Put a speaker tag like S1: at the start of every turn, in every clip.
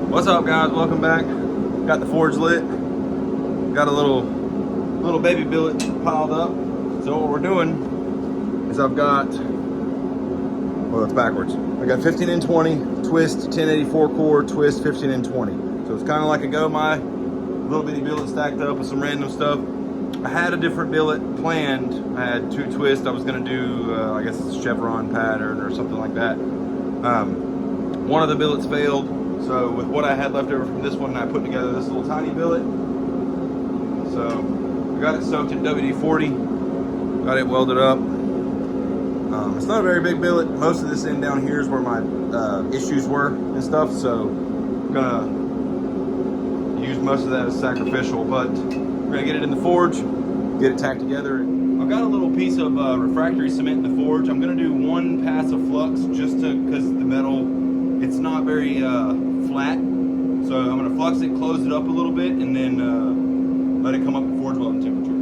S1: What's up, guys? Welcome back. Got the forge lit. Got a little baby billet piled up. So what we're doing is I've got, well, it's backwards. I got 15 and 20 twist 1084 core twist 15 and 20. So it's kind of like a go my little bitty billet stacked up with some random stuff. I had a different billet planned. I had 2 twists. I was gonna do, I guess it's a chevron pattern or something like that. One of the billets failed. So with what I had left over from this one, I put together this little tiny billet. So I got it soaked in WD-40, got it welded up. It's not a very big billet. Most of this end down here is where my issues were and stuff. So I'm gonna use most of that as sacrificial, but we're gonna get it in the forge, get it tacked together. I've got a little piece of refractory cement in the forge. I'm gonna do 1 pass of flux just because the metal, it's not very flat. So I'm gonna flux it, close it up a little bit, and then let it come up to forge welding temperature.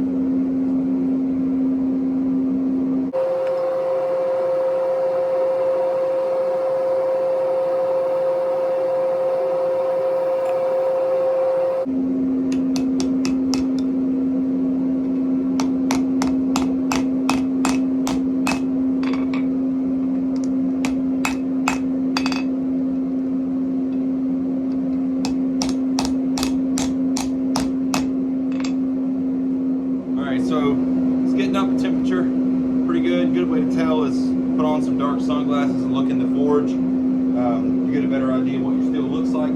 S1: So it's getting up to temperature pretty good. Good way to tell is put on some dark sunglasses and look in the forge. You get a better idea of what your steel looks like.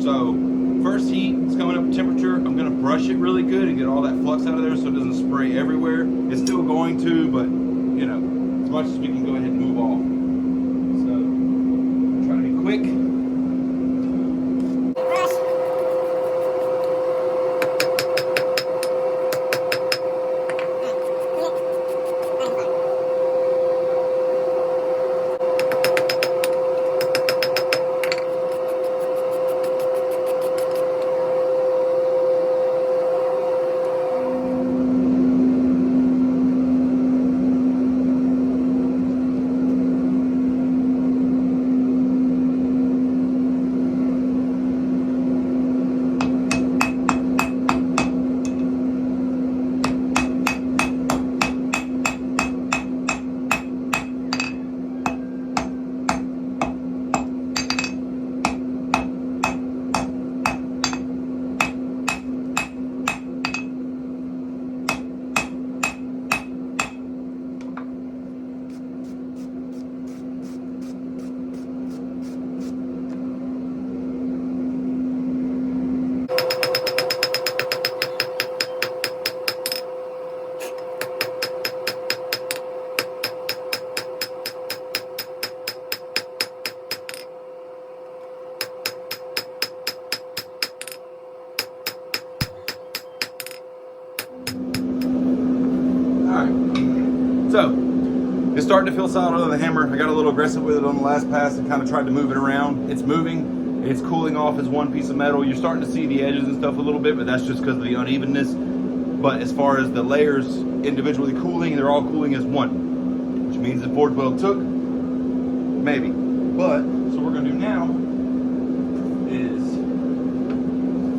S1: So first heat is coming up to temperature. I'm going to brush it really good and get all that flux out of there so it doesn't spray everywhere. It's still going to, but you know, as much as we can go ahead and move off. So try to be quick. So it's starting to feel solid under the hammer. I got a little aggressive with it on the last pass and kind of tried to move it around. It's moving, it's cooling off as one piece of metal. You're starting to see the edges and stuff a little bit, but that's just because of the unevenness. But as far as the layers individually cooling, they're all cooling as one, which means the forge weld took, maybe. But, so what we're gonna do now is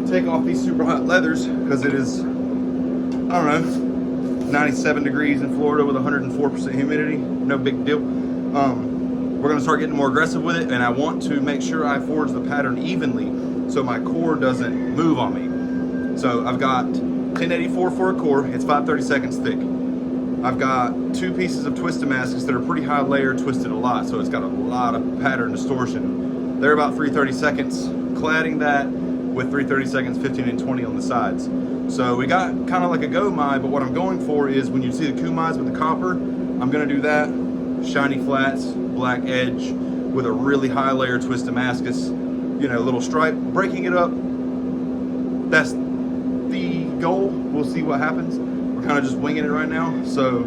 S1: take off these super hot leathers because it is, I don't know, 97 degrees in Florida with 104% humidity, no big deal. We're gonna start getting more aggressive with it, and I want to make sure I forge the pattern evenly so my core doesn't move on me. So I've got 1084 for a core, it's 5/32 thick. I've got 2 pieces of twist Damascus that are pretty high layer, twisted a lot, so it's got a lot of pattern distortion. They're about 3/32, cladding that with 3/32, 15 and 20 on the sides. So we got kind of like a go-my, but what I'm going for is when you see the kumais with the copper, I'm gonna do that, shiny flats, black edge, with a really high layer twist Damascus, you know, little stripe, breaking it up. That's the goal. We'll see what happens. We're kind of just winging it right now. So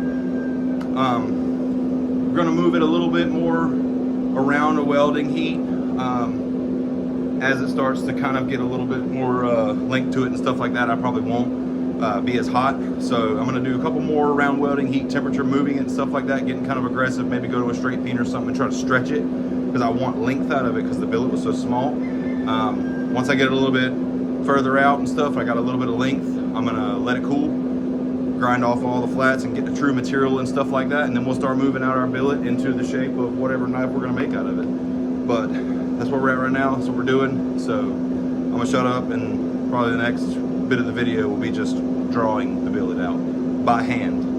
S1: we're gonna move it a little bit more around a welding heat. As it starts to kind of get a little bit more link to it and stuff like that, I probably won't be as hot. So I'm gonna do a couple more around welding heat, temperature moving it and stuff like that, getting kind of aggressive, maybe go to a straight peen or something and try to stretch it. because I want length out of it because the billet was so small. Once I get it a little bit further out and stuff, I got a little bit of length, I'm gonna let it cool, grind off all the flats and get the true material and stuff like that, and then we'll start moving out our billet into the shape of whatever knife we're gonna make out of it. But that's where we're at right now, that's what we're doing. So I'm gonna shut up, and probably the next bit of the video will be just drawing the billet out by hand.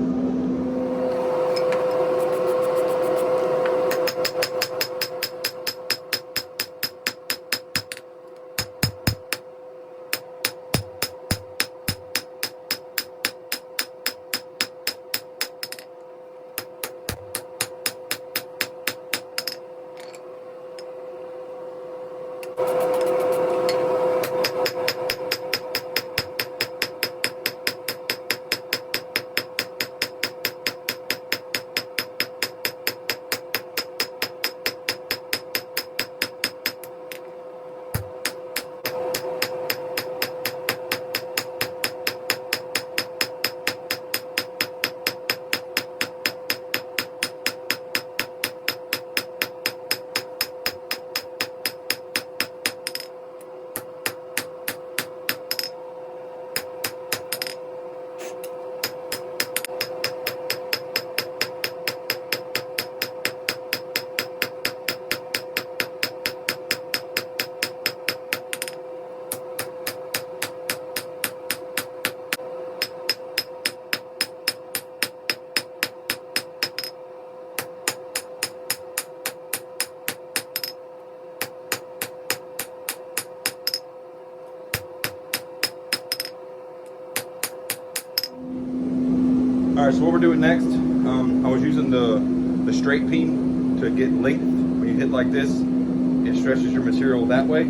S1: All right, so what we're doing next, I was using the straight peen to get length. When you hit like this, it stretches your material that way.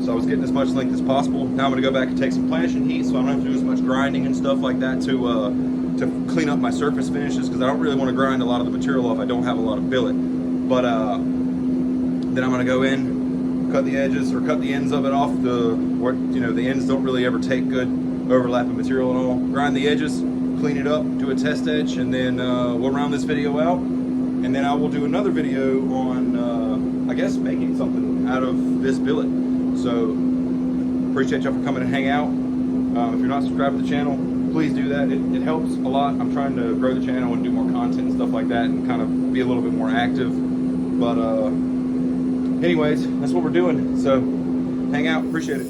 S1: So I was getting as much length as possible. Now I'm gonna go back and take some planishing heat, so I don't have to do as much grinding and stuff like that to clean up my surface finishes, because I don't really want to grind a lot of the material off. I don't have a lot of billet. But then I'm gonna go in, cut the edges or cut the ends of it off. The ends don't really ever take good overlapping material at all. Grind the edges, clean it up, do a test etch, and then we'll round this video out. And then I will do another video on, I guess, making something out of this billet. So appreciate y'all for coming and hang out. If you're not subscribed to the channel, please do that. It helps a lot. I'm trying to grow the channel and do more content and stuff like that, and kind of be a little bit more active. But anyways, that's what we're doing. So hang out, appreciate it.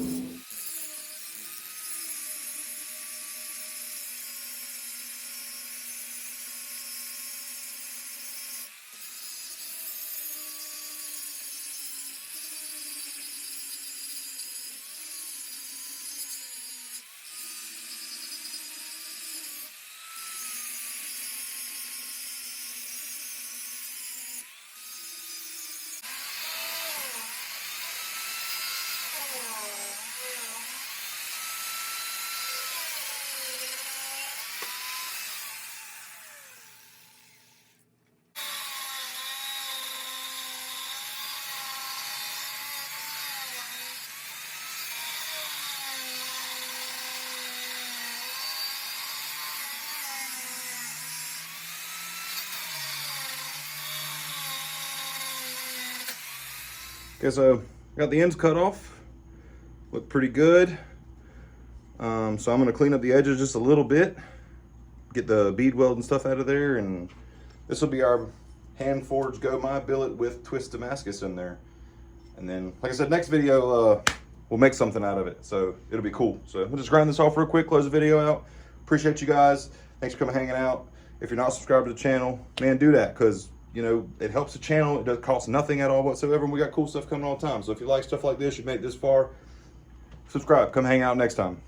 S1: Okay, so got the ends cut off, look pretty good. So I'm gonna clean up the edges just a little bit, get the bead weld and stuff out of there, and this will be our hand forged Go My billet with twist Damascus in there. And then, like I said, next video we'll make something out of it, so it'll be cool. So we'll just grind this off real quick, close the video out. Appreciate you guys. Thanks for coming hanging out. If you're not subscribed to the channel, man, do that, because you know, it helps the channel. It doesn't cost nothing at all whatsoever, and we got cool stuff coming all the time. So if you like stuff like this, you made it this far, subscribe. Come hang out next time.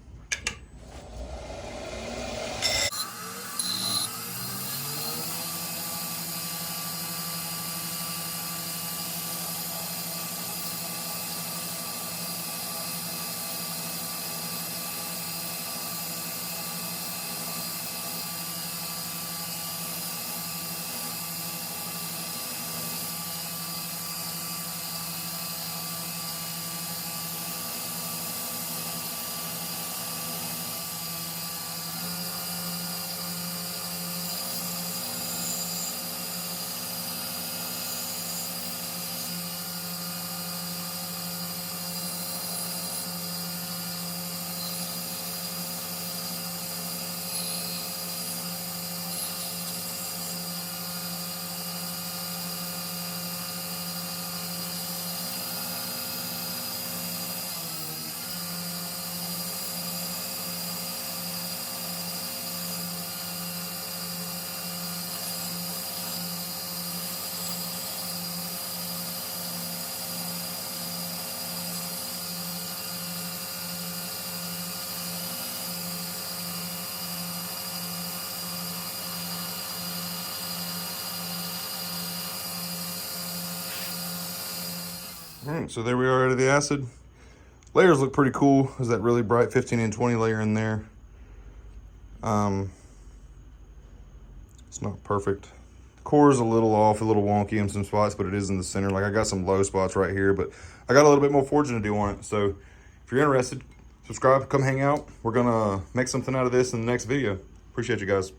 S1: All right, so there we are out of the acid. Layers look pretty cool. There's that really bright 15 and 20 layer in there. It's not perfect. The core is a little off, a little wonky in some spots, but it is in the center. Like I got some low spots right here, but I got a little bit more forging to do on it. So if you're interested, subscribe, come hang out. We're gonna make something out of this in the next video. Appreciate you guys.